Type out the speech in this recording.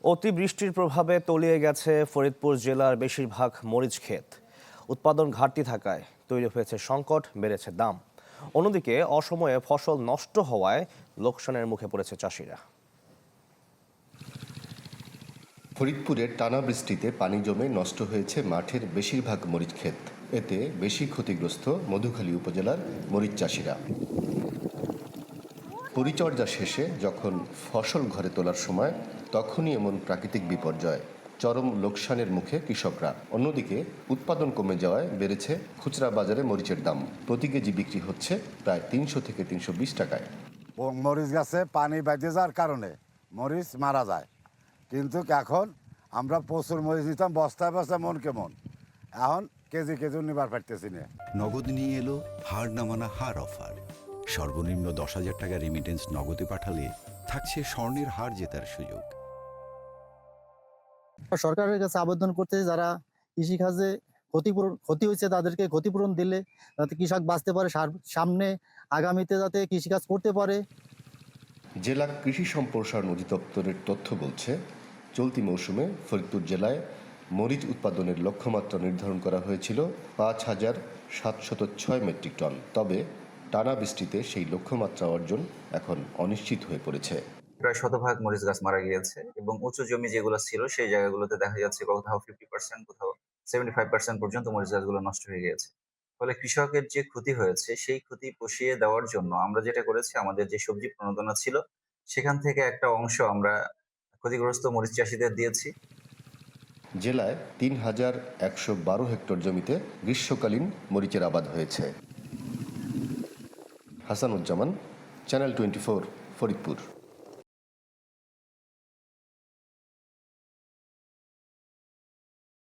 অতিবৃষ্টির প্রভাবে তলিয়ে গেছে ফরিদপুর জেলার বেশিরভাগ মরিচ ক্ষেত। উৎপাদন ঘাটতি থাকায় তৈরি হয়েছে সংকট, বেড়েছে দাম। অন্যদিকে অসময়ে ফসল নষ্ট হওয়ায় লোকসানের মুখে পড়েছে চাষিরা। ফরিদপুরের টানা বৃষ্টিতে পানি জমে নষ্ট হয়েছে মাঠের বেশিরভাগ মরিচ ক্ষেত। এতে বেশি ক্ষতিগ্রস্ত মধুখালী উপজেলার মরিচ চাষিরা। পরিচর্যা শেষে যখন ফসল ঘরে তোলার সময় তখনই এমন প্রাকৃতিক বিপর্যয়, চরম লোকসানের মুখে কৃষকরা। অন্যদিকে উৎপাদন কমে যাওয়ায় বেড়েছে খুচরা বাজারে মরিচের দাম। প্রতি কেজি বিক্রি হচ্ছে প্রায় 300 থেকে 320 টাকায়। মরিচ গাছে পানি বেঁধে যাওয়ার কারণে মরিচ মারা যায়, কিন্তু এখন আমরা প্রচুর মরিচ নিতাম বস্তায় বস্তায় মন কেমন, এখন কেজি কেজি নিবার পারতেছি না। নগদ নিয়ে এলো হার না মানা হার অফার। সর্বনিম্ন 10,000 টাকা রেমিটেন্স নগদে পাঠালে থাকছে স্বর্ণের হার জেতার সুযোগ। সরকারের কাছে আবেদন করতে, যারা কৃষিকাজে ক্ষতি হয়েছে তাদেরকে ক্ষতিপূরণ দিলে যাতে কৃষক বাঁচতে পারে, সামনে আগামীতে যাতে কৃষিকাজ করতে পারে। জেলা কৃষি সম্প্রসারণ অধিদপ্তরের তথ্য বলছে, চলতি মৌসুমে ফরিদপুর জেলায় মরিচ উৎপাদনের লক্ষ্যমাত্রা নির্ধারণ করা হয়েছিল 5,706 মেট্রিক টন। তবে টানা বৃষ্টিতে সেই লক্ষ্যমাত্রা অর্জন এখন অনিশ্চিত হয়ে পড়েছে। প্রায় শতভাগ মরিচ গাছ মারা গিয়েছে এবং উঁচু জমি যেগুলো ছিল সেই জায়গাগুলোতে দেখা যাচ্ছে কোথাও 50%, কোথাও 75% পর্যন্ত মরিচ গাছগুলো নষ্ট হয়ে গিয়েছে। ফলে কৃষকের যে ক্ষতি হয়েছে সেই ক্ষতি পুষিয়ে দেওয়ার জন্য আমরা যেটা করেছি, আমাদের যে সবজি প্রণোদনা ছিল সেখান থেকে একটা অংশ আমরা ক্ষতিগ্রস্ত মরিচ চাষিদের দিয়েছি। জেলায় 3,112 হেক্টর জমিতে গ্রীষ্মকালীন মরিচের আবাদ হয়েছে। হাসানুজ্জামান, চ্যানেল 24, ফরিদপুর।